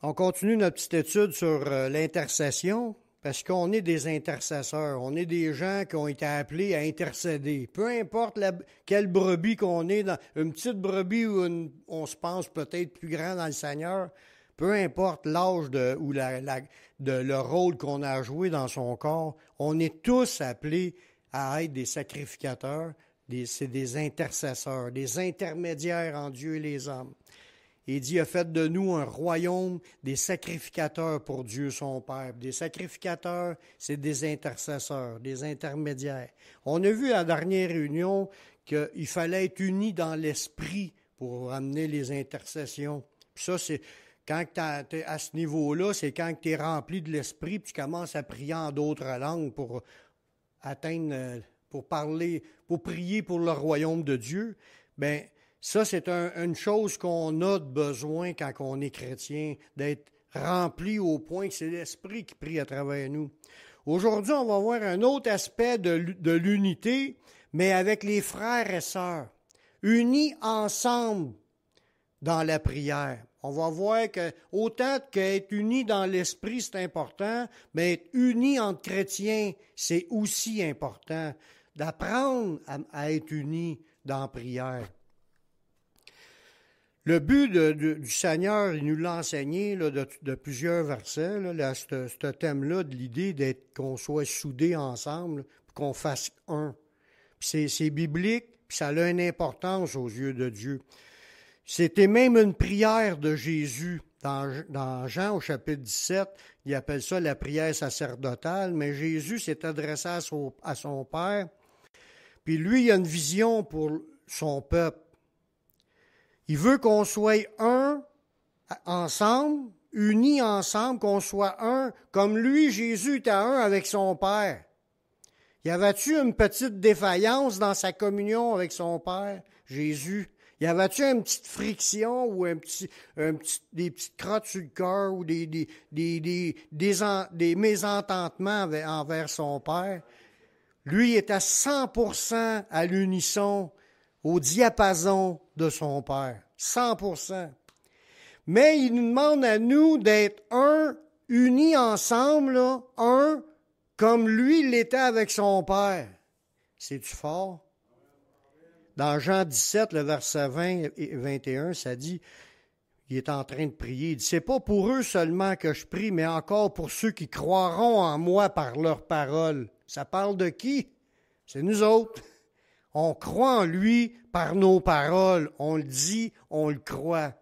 On continue notre petite étude sur l'intercession parce qu'on est des intercesseurs. On est des gens qui ont été appelés à intercéder. Peu importe quelle brebis qu'on est, dans une petite brebis ou on se pense peut-être plus grand dans le Seigneur, peu importe l'âge ou le rôle qu'on a joué dans son corps, on est tous appelés à être des sacrificateurs, c'est des intercesseurs, des intermédiaires en Dieu et les hommes. Il dit, il a fait de nous un royaume des sacrificateurs pour Dieu son Père. Des sacrificateurs, c'est des intercesseurs, des intermédiaires. On a vu à la dernière réunion qu'il fallait être unis dans l'esprit pour amener les intercessions. Puis ça, c'est quand tu es à ce niveau-là, c'est quand tu es rempli de l'esprit, puis tu commences à prier en d'autres langues pour atteindre, pour parler, pour prier pour le royaume de Dieu. Bien, ça, c'est une chose qu'on a de besoin quand on est chrétien, d'être rempli au point que c'est l'Esprit qui prie à travers nous. Aujourd'hui, on va voir un autre aspect de l'unité, mais avec les frères et sœurs, unis ensemble dans la prière. On va voir que autant qu'être unis dans l'Esprit, c'est important, mais être unis entre chrétiens, c'est aussi important, d'apprendre à être unis dans la prière. Le but du Seigneur, il nous l'a enseigné là, de plusieurs versets, là, ce thème-là, de l'idée qu'on soit soudés ensemble, qu'on fasse un. Puis c'est biblique, puis ça a une importance aux yeux de Dieu. C'était même une prière de Jésus. Dans Jean, au chapitre 17, il appelle ça la prière sacerdotale, mais Jésus s'est adressé à son Père, puis lui, il a une vision pour son peuple. Il veut qu'on soit un ensemble, unis ensemble, qu'on soit un, comme lui, Jésus, était un avec son Père. Y avait-tu une petite défaillance dans sa communion avec son Père, Jésus? Y avait-tu une petite friction ou des petites crottes sur le cœur ou des mésententements envers son Père? Lui, il était 100% à l'unisson, au diapason de son Père. 100%. Mais il nous demande à nous d'être unis ensemble, là, un, comme lui l'était avec son Père. C'est-tu fort? Dans Jean 17, le verset 20 et 21, ça dit, il est en train de prier, il dit, c'est pas pour eux seulement que je prie, mais encore pour ceux qui croiront en moi par leurs paroles. Ça parle de qui? C'est nous autres. On croit en lui par nos paroles. On le dit, on le croit.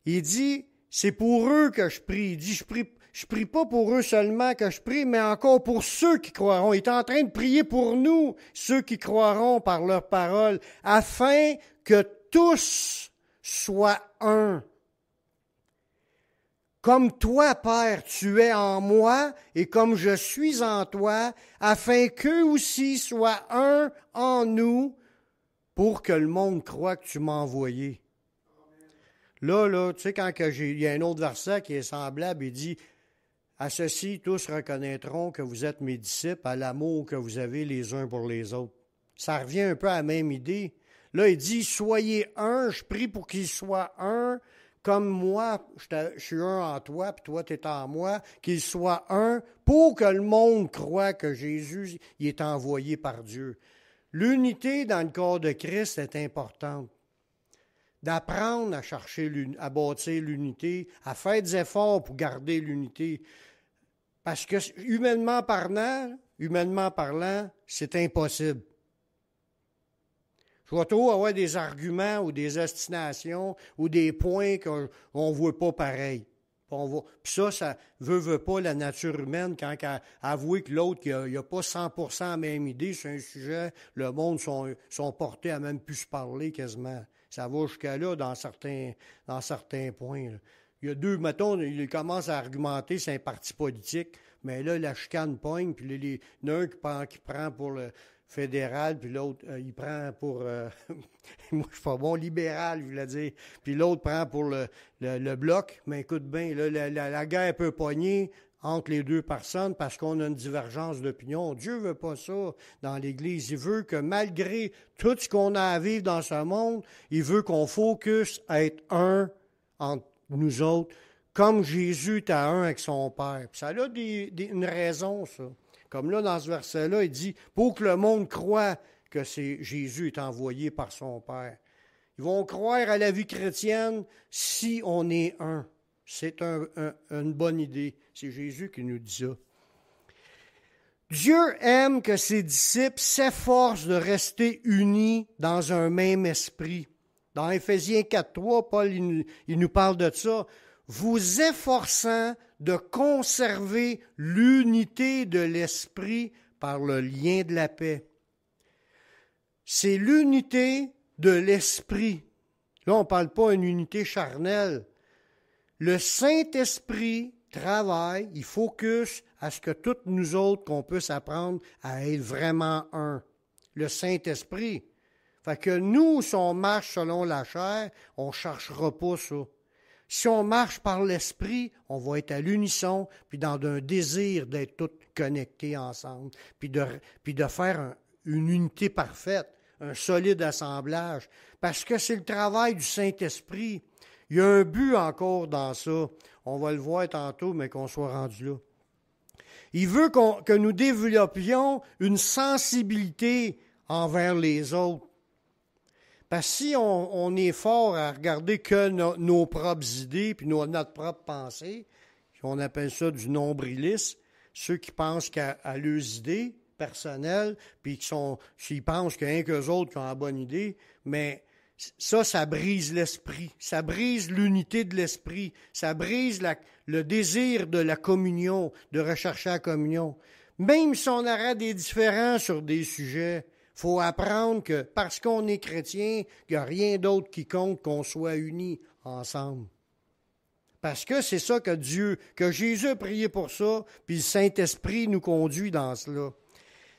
Il dit, c'est pour eux que je prie. Il dit, je prie pas pour eux seulement que je prie, mais encore pour ceux qui croiront. Il est en train de prier pour nous, ceux qui croiront par leurs paroles, afin que tous soient un. Comme toi, Père, tu es en moi et comme je suis en toi, afin qu'eux aussi soient un en nous pour que le monde croie que tu m'as envoyé. Là, tu sais, il y a un autre verset qui est semblable, il dit, à ceci, tous reconnaîtront que vous êtes mes disciples à l'amour que vous avez les uns pour les autres. Ça revient un peu à la même idée. Là, il dit, soyez un, je prie pour qu'ils soient un, comme moi, je suis un en toi, puis toi, tu es en moi, qu'ils soient un, pour que le monde croie que Jésus il est envoyé par Dieu. L'unité dans le corps de Christ est importante. D'apprendre à chercher, à bâtir l'unité, à faire des efforts pour garder l'unité. Parce que, humainement parlant, c'est impossible. Je vais toujours avoir des arguments ou des ostinations ou des points qu'on ne voit pas pareil. Puis ça veut pas la nature humaine quand avouer que l'autre il a pas 100% la même idée sur un sujet, le monde sont portés à même plus se parler quasiment. Ça va jusqu'à là dans certains points. Là. Il y a deux, mettons, ils commencent à argumenter, c'est un parti politique, mais là, la chicane pogne, puis il y en a un qui prend pour le fédéral, puis l'autre, il prend pour, moi je suis pas bon, libéral, je voulais dire, puis l'autre prend pour le bloc, mais écoute bien, là, la guerre peut pogner entre les deux personnes parce qu'on a une divergence d'opinion. Dieu veut pas ça dans l'Église. Il veut que malgré tout ce qu'on a à vivre dans ce monde, il veut qu'on focus à être un entre nous autres, comme Jésus est à un avec son Père. Puis ça a une raison, ça. Comme là, dans ce verset-là, il dit, pour que le monde croie que Jésus est envoyé par son Père. Ils vont croire à la vie chrétienne si on est un. C'est une bonne idée. C'est Jésus qui nous dit ça. Dieu aime que ses disciples s'efforcent de rester unis dans un même esprit. Dans Éphésiens 4.3, Paul il nous parle de ça. Vous efforçant de conserver l'unité de l'esprit par le lien de la paix. C'est l'unité de l'esprit. Là, on ne parle pas d'une unité charnelle. Le Saint-Esprit travaille, il focus à ce que toutes nous autres, qu'on puisse apprendre à être vraiment un. Le Saint-Esprit. Fait que nous, si on marche selon la chair, on ne cherchera pas ça. Si on marche par l'Esprit, on va être à l'unisson, puis dans un désir d'être tous connectés ensemble, puis de faire une unité parfaite, un solide assemblage, parce que c'est le travail du Saint-Esprit. Il y a un but encore dans ça. On va le voir tantôt, mais qu'on soit rendu là. Il veut que nous développions une sensibilité envers les autres. Parce que si on est fort à regarder que nos propres idées puis notre propre pensée, on appelle ça du nombrilisme, ceux qui pensent qu'à leurs idées personnelles, puis s'ils pensent qu'il y a qu'eux autres qui ont la bonne idée, mais ça brise l'esprit, ça brise l'unité de l'esprit, ça brise le désir de la communion, de rechercher la communion. Même si on aura des différends sur des sujets, il faut apprendre que parce qu'on est chrétien, il n'y a rien d'autre qui compte qu'on soit unis ensemble. Parce que c'est ça que Jésus a prié pour ça, puis le Saint-Esprit nous conduit dans cela.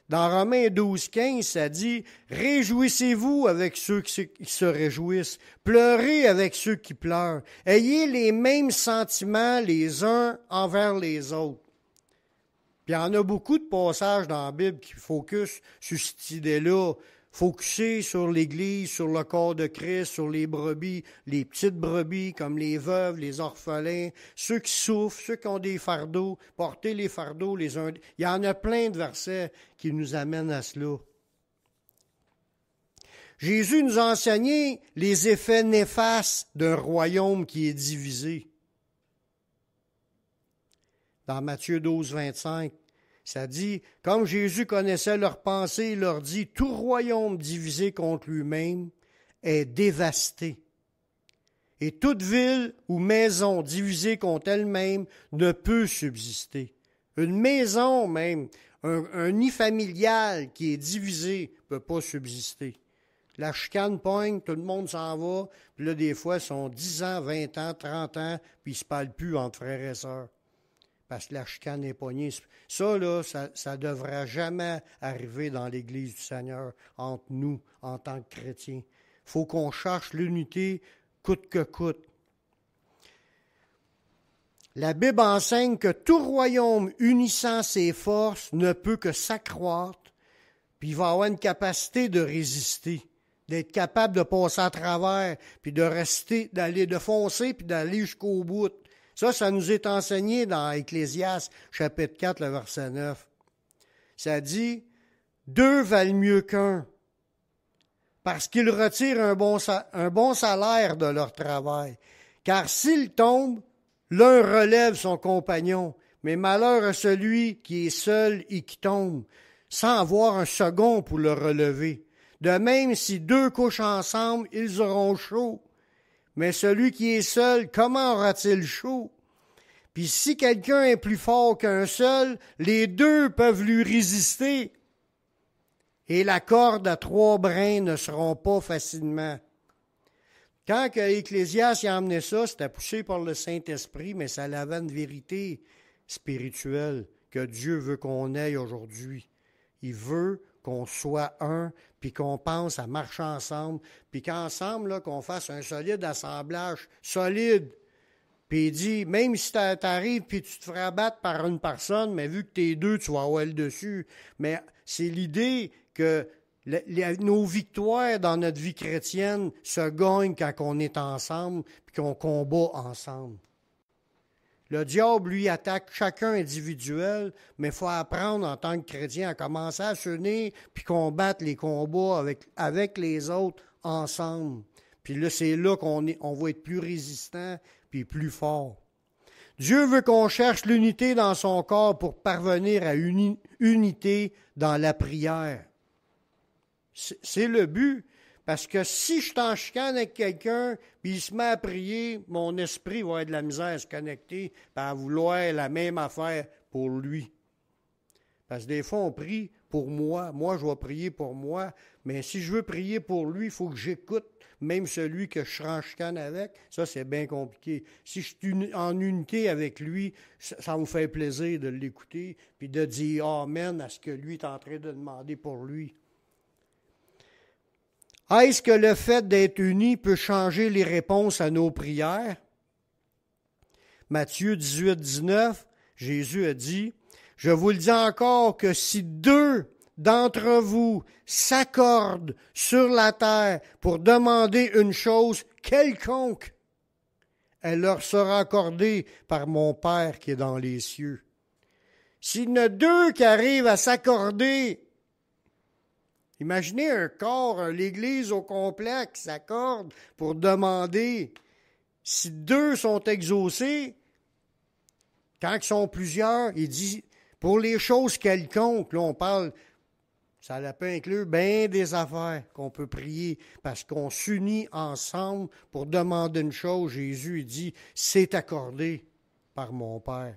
Dans Romains 12.15, ça dit « Réjouissez-vous avec ceux qui se réjouissent, pleurez avec ceux qui pleurent, ayez les mêmes sentiments les uns envers les autres. » Puis il y en a beaucoup de passages dans la Bible qui focusent sur cette idée-là, focuser sur l'Église, sur le corps de Christ, sur les brebis, les petites brebis comme les veuves, les orphelins, ceux qui souffrent, ceux qui ont des fardeaux, porter les fardeaux les uns. Il y en a plein de versets qui nous amènent à cela. Jésus nous a enseigné les effets néfastes d'un royaume qui est divisé. Dans Matthieu 12, 25, ça dit, comme Jésus connaissait leurs pensées, il leur dit, tout royaume divisé contre lui-même est dévasté. Et toute ville ou maison divisée contre elle-même ne peut subsister. Une maison même, un nid familial qui est divisé ne peut pas subsister. La chicane pogne, tout le monde s'en va, puis là, des fois, ils sont 10 ans, 20 ans, 30 ans, puis ils ne se parlent plus entre frères et sœurs. Parce que la chicane est pognée. Ça, là, ça ne devrait jamais arriver dans l'Église du Seigneur, entre nous, en tant que chrétiens. Il faut qu'on cherche l'unité coûte que coûte. La Bible enseigne que tout royaume unissant ses forces ne peut que s'accroître, puis il va avoir une capacité de résister, d'être capable de passer à travers, puis de rester, de foncer, puis d'aller jusqu'au bout. Ça nous est enseigné dans Ecclésiaste, chapitre 4, le verset 9. Ça dit, « Deux valent mieux qu'un, parce qu'ils retirent un bon salaire de leur travail. Car s'ils tombent, l'un relève son compagnon, mais malheur à celui qui est seul et qui tombe, sans avoir un second pour le relever. De même, si deux couchent ensemble, ils auront chaud. Mais celui qui est seul, comment aura-t-il chaud? Puis si quelqu'un est plus fort qu'un seul, les deux peuvent lui résister. Et la corde à 3 brins ne seront pas facilement. » Quand Ecclésiaste a emmené ça, c'était poussé par le Saint-Esprit, mais ça avait une vérité spirituelle que Dieu veut qu'on ait aujourd'hui. Il veut qu'on soit un, puis qu'on pense à marcher ensemble, puis qu'ensemble, là, qu'on fasse un solide assemblage, solide. Puis il dit, même si t'arrives puis tu te feras abattre par une personne, mais vu que t'es deux, tu vas avoir le dessus. Mais c'est l'idée que nos victoires dans notre vie chrétienne se gagnent quand on est ensemble puis qu'on combat ensemble. Le diable, lui, attaque chacun individuel, mais il faut apprendre en tant que chrétien à commencer à s'unir puis combattre les combats avec les autres ensemble. Puis là, c'est là on va être plus résistant puis plus fort. Dieu veut qu'on cherche l'unité dans son corps pour parvenir à une unité dans la prière. C'est le but. Parce que si je t'en chicane avec quelqu'un, puis il se met à prier, mon esprit va avoir de la misère à se connecter, puis à vouloir la même affaire pour lui. Parce que des fois, on prie pour moi. Moi, je vais prier pour moi. Mais si je veux prier pour lui, il faut que j'écoute même celui que je serai en chicane avec. Ça, c'est bien compliqué. Si je suis en unité avec lui, ça me fait plaisir de l'écouter, puis de dire Amen à ce que lui est en train de demander pour lui. Est-ce que le fait d'être unis peut changer les réponses à nos prières? Matthieu 18, 19, Jésus a dit, « Je vous le dis encore que si 2 d'entre vous s'accordent sur la terre pour demander une chose quelconque, elle leur sera accordée par mon Père qui est dans les cieux. » S'il y en a 2 qui arrivent à s'accorder, imaginez un corps, l'Église au complet qui s'accorde pour demander. Si 2 sont exaucés, quand ils sont plusieurs, il dit, pour les choses quelconques, là on parle, ça peut inclure bien des affaires qu'on peut prier, parce qu'on s'unit ensemble pour demander une chose. Jésus dit, c'est accordé par mon Père.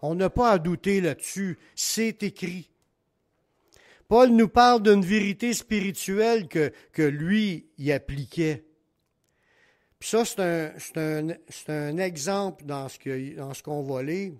On n'a pas à douter là-dessus, c'est écrit. Paul nous parle d'une vérité spirituelle que lui y appliquait. Puis ça, c'est un exemple dans ce qu'on va lire,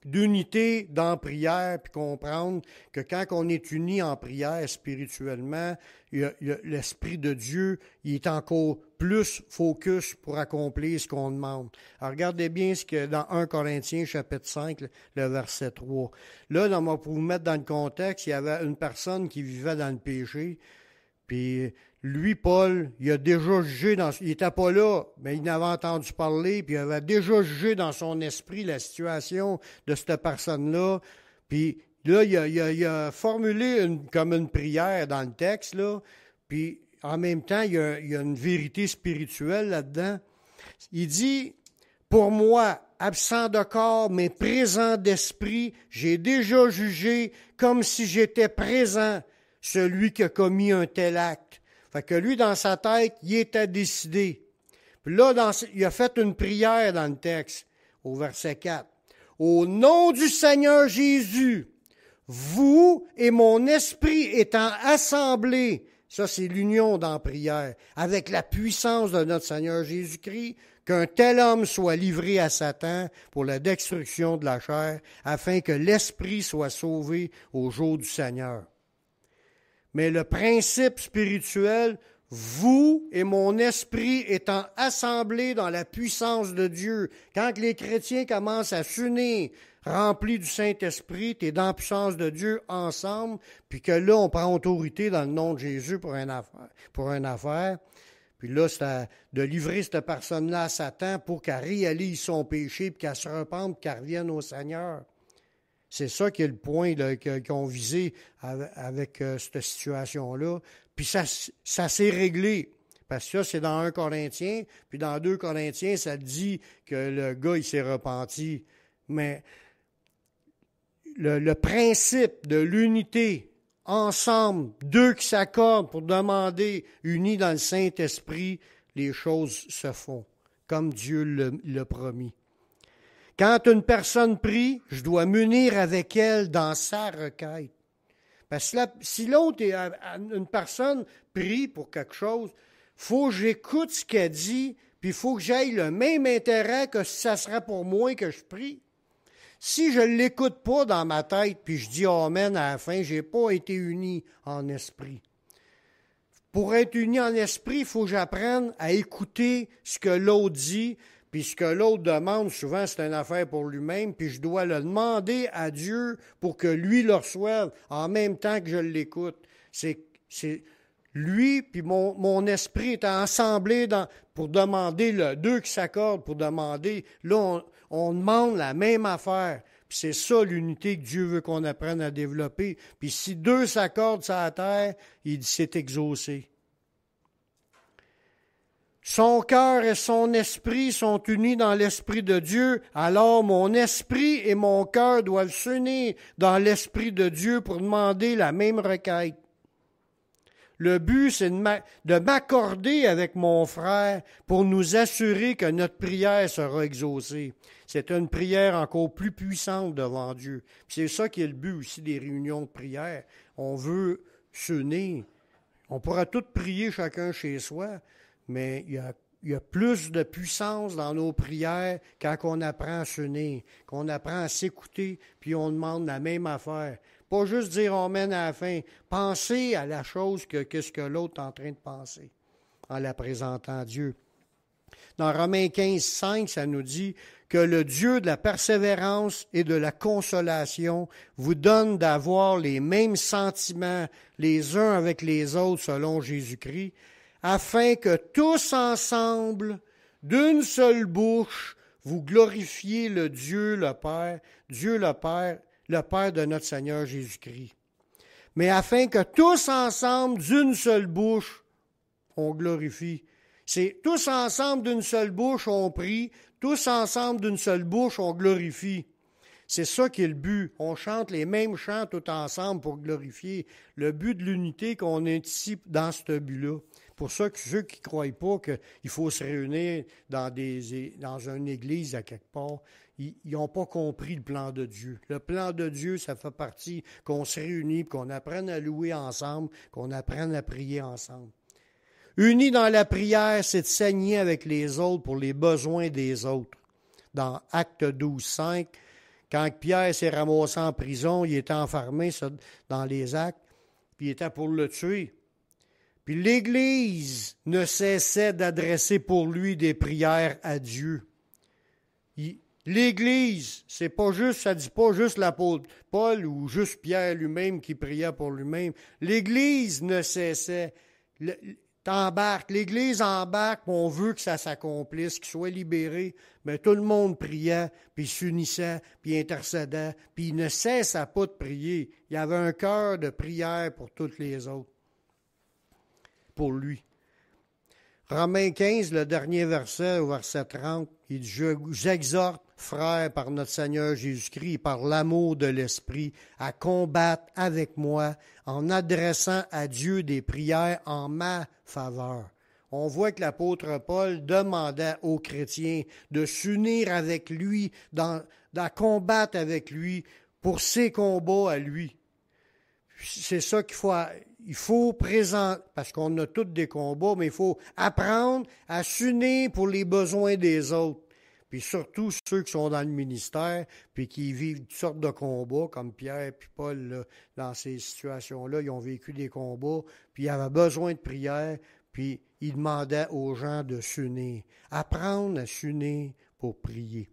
d'unité dans la prière, puis comprendre que quand on est uni en prière spirituellement, l'Esprit de Dieu, il est encore plus focus pour accomplir ce qu'on demande. Alors regardez bien ce que dans 1 Corinthiens chapitre 5, le verset 3. Là, pour vous mettre dans le contexte, il y avait une personne qui vivait dans le péché, puis lui, Paul, il a déjà jugé, il n'était pas là, mais il en avait entendu parler, puis il avait déjà jugé dans son esprit la situation de cette personne-là. Puis là, il a formulé comme une prière dans le texte, là, puis en même temps, il y a une vérité spirituelle là-dedans. Il dit, « Pour moi, absent de corps, mais présent d'esprit, j'ai déjà jugé comme si j'étais présent celui qui a commis un tel acte. » Fait que lui, dans sa tête, il était décidé. Puis là, il a fait une prière dans le texte, au verset 4. « Au nom du Seigneur Jésus, vous et mon esprit étant assemblés, » ça c'est l'union dans la prière, « avec la puissance de notre Seigneur Jésus-Christ, qu'un tel homme soit livré à Satan pour la destruction de la chair, afin que l'esprit soit sauvé au jour du Seigneur. » Mais le principe spirituel, vous et mon esprit étant assemblés dans la puissance de Dieu, quand les chrétiens commencent à s'unir, remplis du Saint-Esprit, tu es dans la puissance de Dieu ensemble, puis que là, on prend autorité dans le nom de Jésus pour une affaire. Puis là, c'est de livrer cette personne-là à Satan pour qu'elle réalise son péché, puis qu'elle se repente, qu'elle revienne au Seigneur. C'est ça qui est le point qu'ils ont visé avec cette situation-là. Puis ça s'est réglé. Parce que ça, c'est dans 1 Corinthiens. Puis dans 2 Corinthiens, ça dit que le gars, il s'est repenti. Mais le principe de l'unité, ensemble, 2 qui s'accordent pour demander, unis dans le Saint-Esprit, les choses se font, comme Dieu l'a promis. Quand une personne prie, je dois m'unir avec elle dans sa requête. Parce que si une personne prie pour quelque chose, il faut que j'écoute ce qu'elle dit, puis il faut que j'aille le même intérêt que si ça serait pour moi que je prie. Si je ne l'écoute pas dans ma tête, puis je dis Amen à la fin, je n'ai pas été uni en esprit. Pour être uni en esprit, il faut que j'apprenne à écouter ce que l'autre dit, puis ce que l'autre demande, souvent, c'est une affaire pour lui-même, puis je dois le demander à Dieu pour que lui le reçoive en même temps que je l'écoute. Lui puis mon esprit étaient ensemblés pour demander, deux qui s'accordent pour demander, là, on demande la même affaire. Puis c'est ça l'unité que Dieu veut qu'on apprenne à développer. Puis si deux s'accordent sur la terre, il dit c'est exaucé. Son cœur et son esprit sont unis dans l'esprit de Dieu, alors mon esprit et mon cœur doivent s'unir dans l'esprit de Dieu pour demander la même requête. Le but, c'est de m'accorder avec mon frère pour nous assurer que notre prière sera exaucée. C'est une prière encore plus puissante devant Dieu. Puis c'est ça qui est le but aussi des réunions de prière. On veut s'unir. On pourra tous prier chacun chez soi, mais il y a plus de puissance dans nos prières quand on apprend à s'unir, qu'on apprend à s'écouter, puis on demande la même affaire. Pas juste dire amen à la fin. Pensez à la chose qu'est-ce que l'autre est en train de penser en la présentant à Dieu. Dans Romains 15, 5, ça nous dit que le Dieu de la persévérance et de la consolation vous donne d'avoir les mêmes sentiments les uns avec les autres selon Jésus-Christ, afin que tous ensemble, d'une seule bouche, vous glorifiez le Dieu le Père de notre Seigneur Jésus-Christ. Mais afin que tous ensemble, d'une seule bouche, on glorifie. C'est tous ensemble d'une seule bouche, on prie. Tous ensemble d'une seule bouche, on glorifie. C'est ça qui est le but. On chante les mêmes chants tout ensemble pour glorifier. Le but de l'unité qu'on est ici dans ce but-là. Pour ça que ceux qui ne croient pas qu'il faut se réunir dans une église à quelque part, ils n'ont pas compris le plan de Dieu. Le plan de Dieu, ça fait partie qu'on se réunit, qu'on apprenne à louer ensemble, qu'on apprenne à prier ensemble. Unis dans la prière, c'est de saigner avec les autres pour les besoins des autres. Dans Actes 12, 5, quand Pierre s'est ramassé en prison, il était enfermé dans les Actes, puis il était pour le tuer. Puis l'Église ne cessait d'adresser pour lui des prières à Dieu. L'Église, c'est pas juste, ça dit pas juste l'apôtre Paul ou juste Pierre lui-même qui priait pour lui-même. L'Église ne cessait. L'Église embarque, on veut que ça s'accomplisse, qu'il soit libéré. Mais tout le monde priait, puis s'unissait, puis intercédait, puis il ne cessait pas de prier. Il y avait un cœur de prière pour toutes les autres. Pour lui. Romains 15, le dernier verset, au verset 30, il dit « J'exhorte, frères, par notre Seigneur Jésus-Christ et par l'amour de l'Esprit, à combattre avec moi en adressant à Dieu des prières en ma faveur. » On voit que l'apôtre Paul demandait aux chrétiens de s'unir avec lui, de combattre avec lui pour ses combats à lui. C'est ça il faut présenter, parce qu'on a tous des combats, mais il faut apprendre à s'unir pour les besoins des autres. Puis surtout ceux qui sont dans le ministère, puis qui vivent toutes sortes de combats, comme Pierre et Paul, là, dans ces situations-là, ils ont vécu des combats, puis ils avaient besoin de prière, puis ils demandaient aux gens de s'unir. Apprendre à s'unir pour prier.